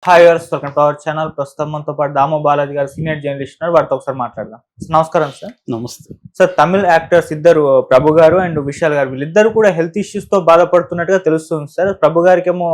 Hi viewers, welcome to our channel. ప్రస్తుతం మనతో పాటు దామో బాలాజీ గారు సీనియర్ జర్నలిస్ట్ ఉన్నారు. వారితో ఒకసారి మాట్లాడదాం. నమస్కారం సార్. నమస్తే సార్, తమిళ యాక్టర్స్ ఇద్దరు ప్రభు గారు అండ్ విశాల్ గారు, వీళ్ళిద్దరు కూడా హెల్త్ ఇష్యూస్ తో బాధపడుతున్నట్టుగా తెలుస్తుంది సార్. ప్రభు గారికి ఏమో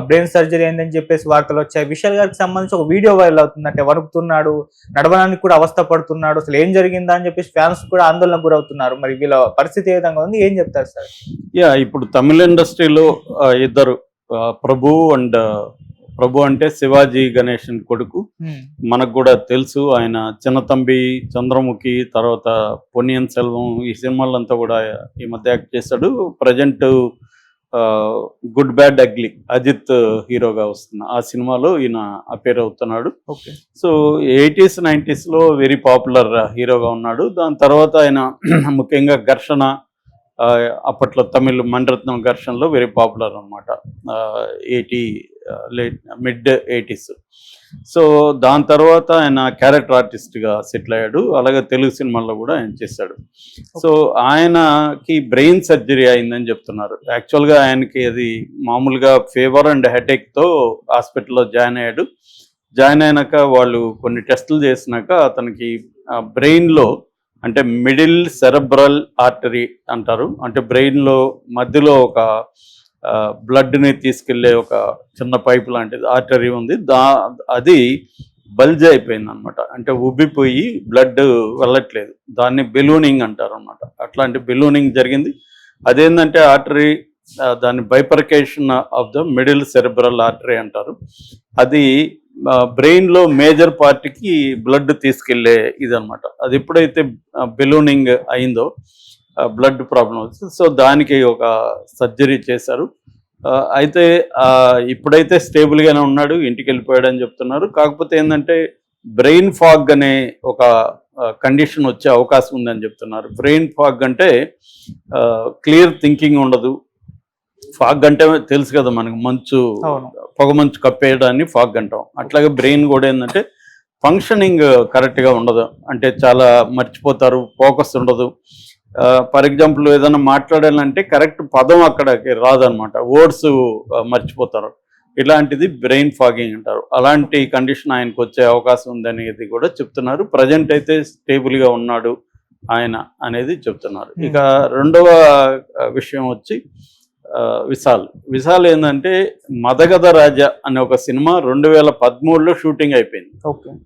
బ్రెయిన్ సర్జరీ అయిందని చెప్పేసి వార్తలు వచ్చాయి. విశాల్ గారికి సంబంధించి ఒక వీడియో వైరల్ అవుతుందంటే వణుకుతున్నాడు, నడవడానికి కూడా అవస్థ పడుతున్నాడు, అసలు ఏం జరిగిందా అని చెప్పేసి ఫ్యాన్స్ కూడా ఆందోళనకు గురవుతున్నారు. మరి వీళ్ళ పరిస్థితి ఏ విధంగా ఉంది, ఏం చెప్తారు సార్? ఇప్పుడు తమిళ ఇండస్ట్రీలో ఇద్దరు ప్రభు అంటే శివాజీ గణేషన్ కొడుకు. మనకు కూడా తెలుసు, ఆయన చిన్నతంబి, చంద్రముఖి, తర్వాత పొన్నియిన్ సెల్వం, ఈ సినిమాలంతా కూడా ఈ మధ్య యాక్ట్ చేశాడు. Present good bad ugly Ajith హీరోగా వస్తున్న ఆ సినిమాలో ఈయన అపేర్ అవుతున్నాడు. సో 80s 90s లో వెరీ పాపులర్ హీరోగా ఉన్నాడు. దాని తర్వాత ఆయన ముఖ్యంగా ఘర్షణ, అప్పట్లో తమిళ్ మణిరత్నం ఘర్షణలో వెరీ పాపులర్ అనమాట, మిడ్ 80s. సో దాని తర్వాత ఆయన క్యారెక్టర్ ఆర్టిస్ట్గా సెటిల్ అయ్యాడు. అలాగే తెలుగు సినిమాల్లో కూడా ఆయన చేశాడు. సో ఆయనకి బ్రెయిన్ సర్జరీ అయిందని చెప్తున్నారు. యాక్చువల్గా ఆయనకి అది మామూలుగా ఫీవర్ అండ్ హెడేక్తో హాస్పిటల్లో జాయిన్ అయ్యాడు. జాయిన్ అయినాక వాళ్ళు కొన్ని టెస్టులు చేసినాక అతనికి బ్రెయిన్లో, అంటే మిడిల్ సెరెబ్రల్ ఆర్టరీ అంటారు, అంటే బ్రెయిన్లో మధ్యలో ఒక బ్లడ్ని తీసుకెళ్లే ఒక చిన్న పైపు లాంటిది ఆర్టరీ ఉంది. అది బల్జ్ అయిపోయింది అనమాట, అంటే ఉబ్బిపోయి బ్లడ్ వెళ్ళట్లేదు. దాన్ని బెలూనింగ్ అంటారు అనమాట. అట్లాంటి బెలూనింగ్ జరిగింది. అదేంటంటే ఆర్టరీ, దాన్ని bifurcation of the middle cerebral artery అంటారు. అది బ్రెయిన్లో మేజర్ పార్ట్కి బ్లడ్ తీసుకెళ్లే ఇదనమాట. అది ఎప్పుడైతే బెలూనింగ్ అయిందో బ్లడ్ ప్రాబ్లం వచ్చింది. సో దానికి ఒక సర్జరీ చేశారు. అయితే ఇప్పుడైతే స్టేబుల్గానే ఉన్నాడు, ఇంటికి వెళ్ళిపోయాడు అని చెప్తున్నారు. కాకపోతే ఏంటంటే బ్రెయిన్ ఫాగ్ అనే ఒక కండిషన్ వచ్చే అవకాశం ఉందని చెప్తున్నారు. బ్రెయిన్ ఫాగ్ అంటే క్లియర్ థింకింగ్ ఉండదు. ఫాగ్ అంటే తెలుసు కదా మనకు, మంచు, పొగ మంచు కప్పేయడాన్ని ఫాగ్ అంటాం. అట్లాగే బ్రెయిన్ కూడా ఏంటంటే ఫంక్షనింగ్ కరెక్ట్గా ఉండదు, అంటే చాలా మర్చిపోతారు, ఫోకస్ ఉండదు. ఫర్ ఎగ్జాంపుల్ ఏదైనా మాట్లాడాలంటే కరెక్ట్ పదం అక్కడికి రాదనమాట, వర్డ్స్ మర్చిపోతారు. ఇలాంటిది బ్రెయిన్ ఫాగింగ్ అంటారు. అలాంటి కండిషన్ ఆయనకు వచ్చే అవకాశం ఉందనేది కూడా చెప్తున్నారు. ప్రజెంట్ అయితే స్టేబుల్గా ఉన్నాడు ఆయన అనేది చెప్తున్నారు. ఇక రెండవ విషయం వచ్చి విశాల్ ఏంటంటే మదగధ రాజా అనే ఒక సినిమా 2013లో షూటింగ్ అయిపోయింది.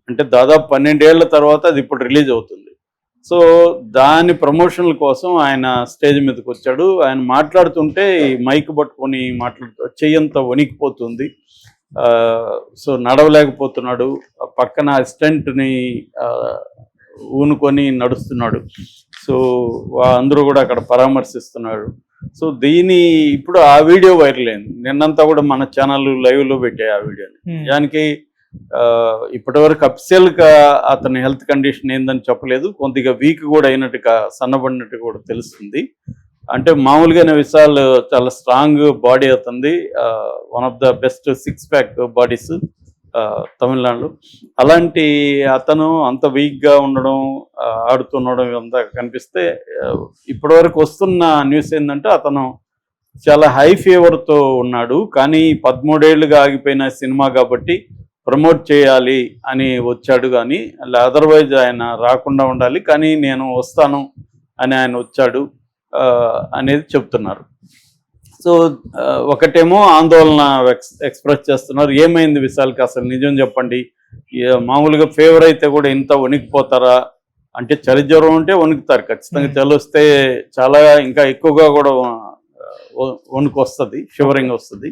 అంటే దాదాపు 12 ఏళ్ల తర్వాత అది ఇప్పుడు రిలీజ్ అవుతుంది. సో దాని ప్రమోషన్ల కోసం ఆయన స్టేజ్ మీదకి వచ్చాడు. ఆయన మాట్లాడుతుంటే మైక్ పట్టుకొని చెయ్యంతా వణికిపోతుంది. సో నడవలేకపోతున్నాడు. పక్కన అసిస్టెంట్ని ఊనుకొని నడుస్తున్నాడు. సో అందరూ కూడా అక్కడ పరామర్శిస్తున్నాడు. సో ఇప్పుడు ఆ వీడియో వైరల్ అయింది. నిన్నంతా కూడా మన ఛానల్ లైవ్లో పెట్టాయి ఆ వీడియోని. దానికి ఇప్పటి వరకు అఫిషియల్గా అతని హెల్త్ కండిషన్ ఏందని చెప్పలేదు. కొద్దిగా వీక్ కూడా అయినట్టుగా, సన్నబడినట్టు కూడా తెలుస్తుంది. అంటే మామూలుగానే విశాల్ చాలా స్ట్రాంగ్ బాడీ అవుతుంది, one of the best 6 pack bodies తమిళనాడులో. అలాంటి అతను అంత వీక్గా ఉండడం, ఆడుతుండడం ఇదంతా కనిపిస్తే ఇప్పటి వరకు వస్తున్న న్యూస్ ఏంటంటే అతను చాలా హై ఫీవర్తో ఉన్నాడు. కానీ 13 ఏళ్ళుగా ఆగిపోయిన సినిమా కాబట్టి ప్రమోట్ చేయాలి అని వచ్చాడు. కానీ అదర్వైజ్ ఆయన రాకుండా ఉండాలి, కానీ నేను వస్తాను అని ఆయన వచ్చాడు అనేది చెప్తున్నారు. సో ఒకటేమో ఆందోళన ఎక్స్ప్రెస్ చేస్తున్నారు. ఏమైంది విశాల్కి, అసలు నిజం చెప్పండి. మామూలుగా ఫీవర్ అయితే కూడా ఇంత వణికిపోతారా అంటే, చలి జ్వరం ఉంటే వణుకుతారు ఖచ్చితంగా. చలి వస్తే చాలా ఇంకా ఎక్కువగా కూడా వణుకు వస్తుంది, షివరింగ్ వస్తుంది.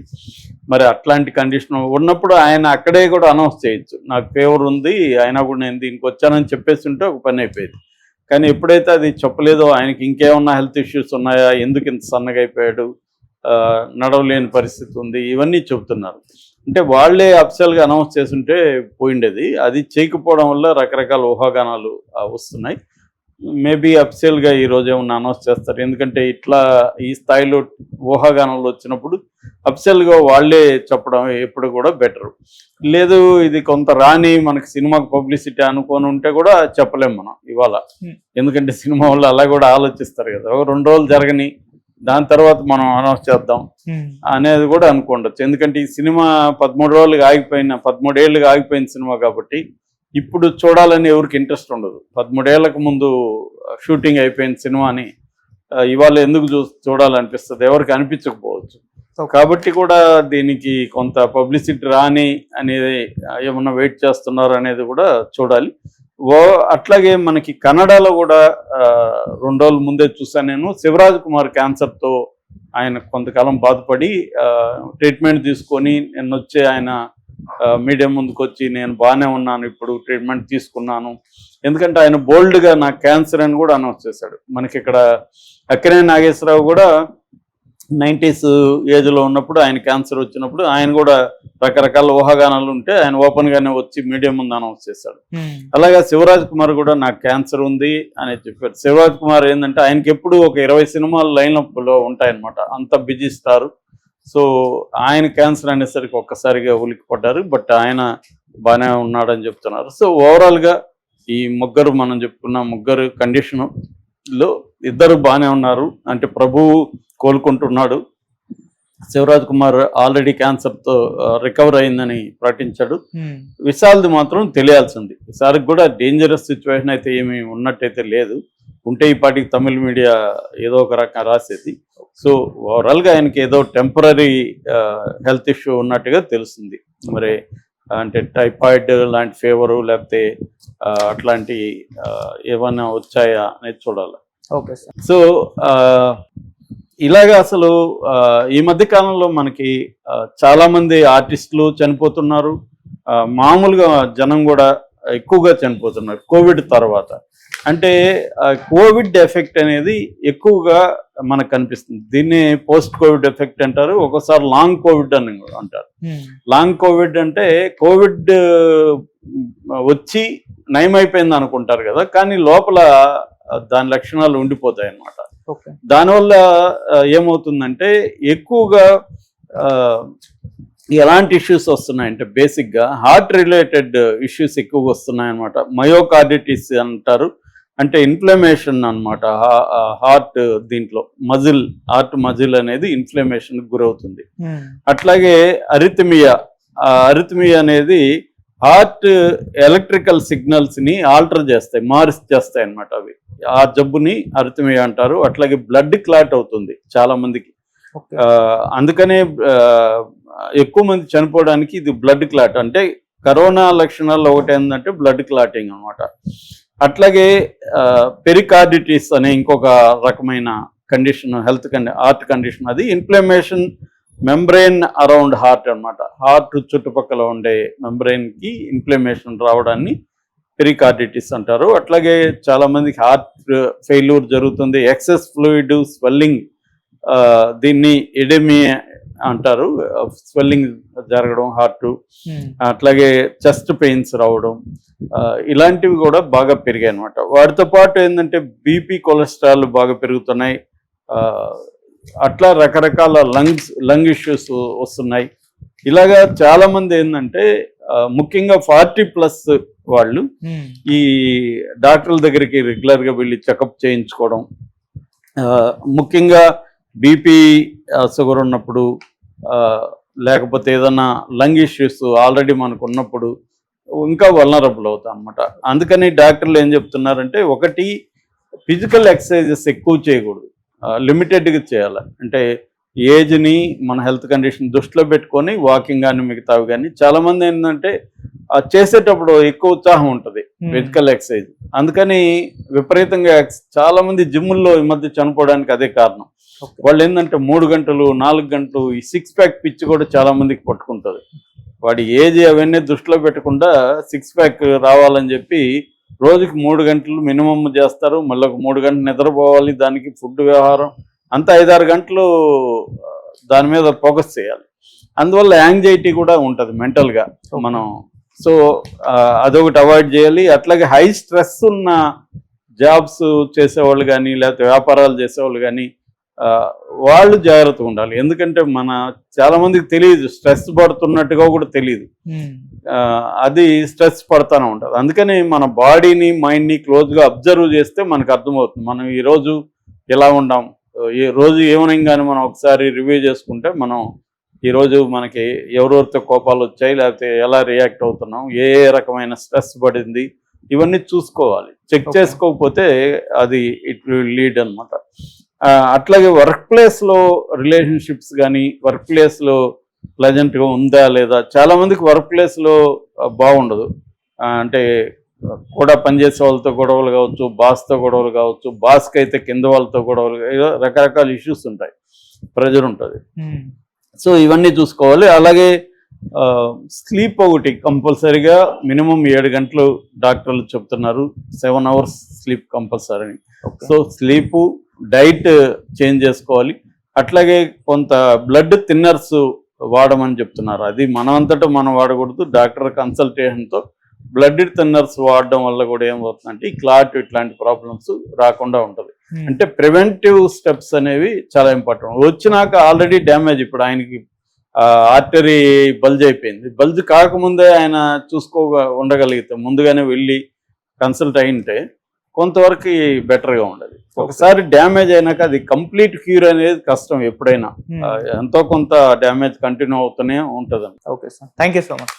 మరి అట్లాంటి కండిషన్ ఉన్నప్పుడు ఆయన అక్కడే కూడా అనౌన్స్ చేయొచ్చు, నాకు ఫీవర్ ఉంది అయినా కూడా నేను దీనికి వచ్చానని చెప్పేసి ఉంటే ఒక పని అయిపోయేది. కానీ ఎప్పుడైతే అది చెప్పలేదో, ఆయనకి ఇంకేమన్నా హెల్త్ ఇష్యూస్ ఉన్నాయా, ఎందుకు ఇంత సన్నగా అయిపోయాడు, నడవలేని పరిస్థితి ఉంది, ఇవన్నీ చెబుతున్నారు. అంటే వాళ్ళే అఫిషియల్గా అనౌన్స్ చేస్తుంటే పోయిండేది. అది చేయకపోవడం వల్ల రకరకాల ఊహాగానాలు వస్తున్నాయి. మేబీ అఫిషియల్గా ఈరోజు ఏమన్నా అనౌన్స్ చేస్తారు. ఎందుకంటే ఇట్లా ఈ స్థాయిలో ఊహాగానాలు వచ్చినప్పుడు అఫిషియల్గా వాళ్ళే చెప్పడం ఎప్పుడు కూడా బెటరు. లేదు ఇది కొంత రాని మనకి సినిమాకి పబ్లిసిటీ అనుకొని ఉంటే కూడా చెప్పలేం మనం ఇవాళ. ఎందుకంటే సినిమా వాళ్ళు అలా కూడా ఆలోచిస్తారు కదా, 2 రోజులు జరగని దాని తర్వాత మనం అనౌన్స్ చేద్దాం అనేది కూడా అనుకోండొచ్చు. ఎందుకంటే ఈ సినిమా 13 ఏళ్ళుగా ఆగిపోయిన సినిమా కాబట్టి ఇప్పుడు చూడాలని ఎవరికి ఇంట్రెస్ట్ ఉండదు. 13 ఏళ్లకు ముందు షూటింగ్ అయిపోయిన సినిమాని ఇవాళ ఎందుకు చూడాలనిపిస్తుంది, ఎవరికి అనిపించకపోవచ్చు. కాబట్టి కూడా దీనికి కొంత పబ్లిసిటీ రాని అనేది ఏమన్నా వెయిట్ చేస్తున్నారు అనేది కూడా చూడాలి. అట్లాగే మనకి కన్నడలో కూడా 2 రోజుల ముందే చూసాను నేను. శివరాజ్ కుమార్ క్యాన్సర్తో ఆయన కొంతకాలం బాధపడి ట్రీట్మెంట్ తీసుకొని నిన్నొచ్చే ఆయన మీడియా ముందుకు వచ్చి నేను బాగానే ఉన్నాను, ఇప్పుడు ట్రీట్మెంట్ తీసుకున్నాను. ఎందుకంటే ఆయన బోల్డ్గా నాకు క్యాన్సర్ అని కూడా అనౌన్స్ చేశాడు. మనకి ఇక్కడ అక్కినేని నాగేశ్వరరావు కూడా 90s ఏజ్లో ఉన్నప్పుడు ఆయన క్యాన్సర్ వచ్చినప్పుడు ఆయన కూడా రకరకాల ఊహాగానాలు ఉంటే ఆయన ఓపెన్గానే వచ్చి మీడియా ముందు అనౌన్స్ చేశాడు. అలాగే శివరాజ్ కుమార్ కూడా నాకు క్యాన్సర్ ఉంది అని చెప్పారు. శివరాజ్ కుమార్ ఏంటంటే ఆయనకి ఎప్పుడు ఒక 20 సినిమాలు లైన్అప్లో ఉంటాయన్నమాట, అంత బిజీ స్టార్. సో ఆయన క్యాన్సర్ అనేసరికి ఒక్కసారిగా ఉలిక్కిపడ్డారు. బట్ ఆయన బాగానే ఉన్నాడని చెప్తున్నారు. సో ఓవరాల్గా ఈ ముగ్గురు మనం చెప్పుకున్న ముగ్గురు కండిషన్లో ఇద్దరు బాగానే ఉన్నారు. అంటే ప్రభువు కోలుకుంటున్నాడు, శివరాజ్ కుమార్ ఆల్రెడీ క్యాన్సర్తో రికవర్ అయిందని ప్రకటించాడు. విశాల్ది మాత్రం తెలియాల్సింది. విశాల్కి కూడా డేంజరస్ సిచ్యువేషన్ అయితే ఏమీ ఉన్నట్టయితే లేదు. ఉంటే ఈ పాటికి తమిళ మీడియా ఏదో ఒక రకంగా రాసేది. సో ఓవరాల్గా ఆయనకి ఏదో టెంపరీ హెల్త్ ఇష్యూ ఉన్నట్టుగా తెలుస్తుంది. మరి అంటే టైఫాయిడ్ లాంటి ఫీవరు లేకపోతే అట్లాంటి ఏమైనా వచ్చాయా అనేది చూడాలి. Okay sir. సో ఇలాగా అసలు ఈ మధ్య కాలంలో మనకి చాలామంది ఆర్టిస్టులు చనిపోతున్నారు, మామూలుగా జనం కూడా ఎక్కువగా చనిపోతున్నారు కోవిడ్ తర్వాత. అంటే కోవిడ్ ఎఫెక్ట్ అనేది ఎక్కువగా మనకు కనిపిస్తుంది. దీన్ని పోస్ట్ కోవిడ్ ఎఫెక్ట్ అంటారు, ఒక్కోసారి లాంగ్ కోవిడ్ అని అంటారు. లాంగ్ కోవిడ్ అంటే కోవిడ్ వచ్చి నయమైపోయింది అనుకుంటారు కదా, కానీ లోపల దాని లక్షణాలు ఉండిపోతాయి అన్నమాట. దానివల్ల ఏమవుతుందంటే ఎక్కువగా ఎలాంటి ఇష్యూస్ వస్తున్నాయంటే బేసిక్గా హార్ట్ రిలేటెడ్ ఇష్యూస్ ఎక్కువగా వస్తున్నాయన్నమాట. మయోకార్డిటిస్ అంటారు, అంటే ఇన్ఫ్లమేషన్ అన్నమాట. హార్ట్ దీంట్లో హార్ట్ మజిల్ అనేది ఇన్ఫ్లమేషన్కి గురవుతుంది. అట్లాగే అరిథమియా అనేది హార్ట్ ఎలక్ట్రికల్ సిగ్నల్స్ని ఆల్టర్ చేస్తాయి, చేస్తాయి అన్నమాట. అవి ఆ జబ్బుని అరిథమియా అంటారు. అట్లాగే బ్లడ్ క్లాట్ అవుతుంది చాలా మందికి. అందుకనే ఎక్కువ మంది చనిపోవడానికి ఇది బ్లడ్ క్లాట్. అంటే కరోనా లక్షణాల్లో ఒకటి ఏంటంటే బ్లడ్ క్లాటింగ్ అనమాట. అట్లాగే పెరికార్డిటిస్ అనే ఇంకొక రకమైన కండిషన్, హార్ట్ కండిషన్. అది ఇన్ఫ్లమేషన్ మెంబ్రెయిన్ అరౌండ్ హార్ట్ అనమాట. హార్ట్ చుట్టుపక్కల ఉండే మెంబ్రెయిన్కి ఇన్ఫ్లమేషన్ రావడాన్ని పెరికార్డిటిస్ అంటారు. అట్లాగే చాలా మందికి హార్ట్ ఫెయిల్యూర్ జరుగుతుంది, ఎక్సెస్ ఫ్లూయిడ్ స్వెల్లింగ్, దీన్ని ఎడెమియా అంటారు, స్వెల్లింగ్ జరగడం హార్ట్. అట్లాగే చెస్ట్ పెయిన్స్ రావడం, ఇలాంటివి కూడా బాగా పెరిగాయి అనమాట. వాటితో పాటు ఏంటంటే బీపీ, కొలెస్ట్రాల్ బాగా పెరుగుతున్నాయి. అట్లా రకరకాల లంగ్ ఇష్యూస్ వస్తున్నాయి. ఇలాగా చాలా మంది ఏంటంటే ముఖ్యంగా 40+ వాళ్ళు ఈ డాక్టర్ల దగ్గరికి రెగ్యులర్గా వెళ్ళి చెకప్ చేయించుకోవడం, ముఖ్యంగా బీపీ, షుగర్ ఉన్నప్పుడు, లేకపోతే ఏదైనా లంగ్ ఇష్యూస్ ఆల్రెడీ మనకు ఉన్నప్పుడు ఇంకా వల్నరబుల్ అవుతాం అనమాట. అందుకని డాక్టర్లు ఏం చెప్తున్నారంటే, ఒకటి ఫిజికల్ ఎక్సర్సైజెస్ ఎక్కువ చేయకూడదు, లిమిటెడ్గా చేయాలి. అంటే ఏజ్ని మన హెల్త్ కండిషన్ దృష్టిలో పెట్టుకొని వాకింగ్ కానీ మిగతావి కానీ. చాలామంది ఏంటంటే చేసేటప్పుడు ఎక్కువ ఉత్సాహం ఉంటుంది ఫిజికల్ ఎక్సర్సైజ్, అందుకని విపరీతంగా చాలామంది జిమ్ముల్లో ఈ మధ్య చనిపోవడానికి అదే కారణం. వాళ్ళు ఏంటంటే 3 గంటలు 4 గంటలు ఈ 6 ప్యాక్ పిచ్చి కూడా చాలా మందికి పట్టుకుంటుంది. వాడి ఏజ్ అవన్నీ దృష్టిలో పెట్టకుండా 6 ప్యాక్ రావాలని చెప్పి రోజుకి 3 గంటలు మినిమం చేస్తారు. మళ్ళీ ఒక 3 గంటలు నిద్రపోవాలి, దానికి ఫుడ్ వ్యవహారం అంతా 5-6 గంటలు దాని మీద ఫోకస్ చేయాలి. అందువల్ల యాంగ్జైటీ కూడా ఉంటుంది మెంటల్గా మనం. సో అదొకటి అవాయిడ్ చేయాలి. అట్లాగే హై స్ట్రెస్ ఉన్న జాబ్స్ చేసేవాళ్ళు కానీ లేకపోతే వ్యాపారాలు చేసేవాళ్ళు కానీ వాళ్ళు జాగ్రత్తగా ఉండాలి. ఎందుకంటే చాలా మందికి తెలియదు, స్ట్రెస్ పడుతున్నట్టుగా కూడా తెలియదు, అది స్ట్రెస్ పడుతూనే ఉంటుంది. అందుకని మన బాడీని మైండ్ని క్లోజ్గా అబ్జర్వ్ చేస్తే మనకు అర్థమవుతుంది మనం ఈరోజు ఎలా ఉన్నాం, ఈ రోజు ఈవినింగ్ కానీ మనం ఒకసారి రివ్యూ చేసుకుంటే మనం ఈరోజు మనకి ఎవరెవరితో కోపాలు వచ్చాయి, లేకపోతే ఎలా రియాక్ట్ అవుతున్నాం, ఏ ఏ రకమైన స్ట్రెస్ పడింది, ఇవన్నీ చూసుకోవాలి. Check Okay. చేసుకోకపోతే అది ఇట్ విల్ లీడ్ అనమాట. అట్లాగే వర్క్ ప్లేస్లో రిలేషన్షిప్స్ కానీ వర్క్ ప్లేస్లో ప్లెజెంట్గా ఉందా లేదా, చాలా మందికి వర్క్ ప్లేస్లో బాగుండదు. అంటే కూడా పనిచేసే వాళ్ళతో గొడవలు కావచ్చు, బాస్తో గొడవలు కావచ్చు, బాస్కి అయితే కింద వాళ్ళతో గొడవలు, ఏదో రకరకాల ఇష్యూస్ ఉంటాయి, ప్రెజర్ ఉంటుంది. సో ఇవన్నీ చూసుకోవాలి. అలాగే స్లీప్ ఒకటి కంపల్సరీగా మినిమం 7 గంటలు డాక్టర్లు చెప్తున్నారు, 7 hours sleep compulsory. So sleep, diet change చేసుకోవాలి. అట్లాగే కొంత బ్లడ్ థిన్నర్స్ వాడమని చెప్తున్నారు. అది మనం అంతటా మనం వాడకూడదు, డాక్టర్ కన్సల్టేషన్తో బ్లడ్ థిన్నర్స్ వాడడం వల్ల కూడా ఏమవుతుందంటే ఈ క్లాట్ ఇట్లాంటి ప్రాబ్లమ్స్ రాకుండా ఉంటుంది. అంటే ప్రివెంటివ్ స్టెప్స్ అనేవి చాలా ఇంపార్టెంట్. వచ్చినాక ఆల్రెడీ డ్యామేజ్, ఇప్పుడు ఆయనకి ఆర్టరీ బల్జ్ అయిపోయింది, బల్జ్ కాకముందే ఆయన ఉండగలిగితే, ముందుగానే వెళ్ళి కన్సల్ట్ అయింటే కొంతవరకు బెటర్గా ఉండదు. ఒకసారి డ్యామేజ్ అయినాక అది కంప్లీట్ క్యూర్ అనేది కష్టం ఎప్పుడైనా. ఎంతో కొంత డ్యామేజ్ కంటిన్యూ అవుతూనే ఉంటుంది. Okay sir, thank you so much.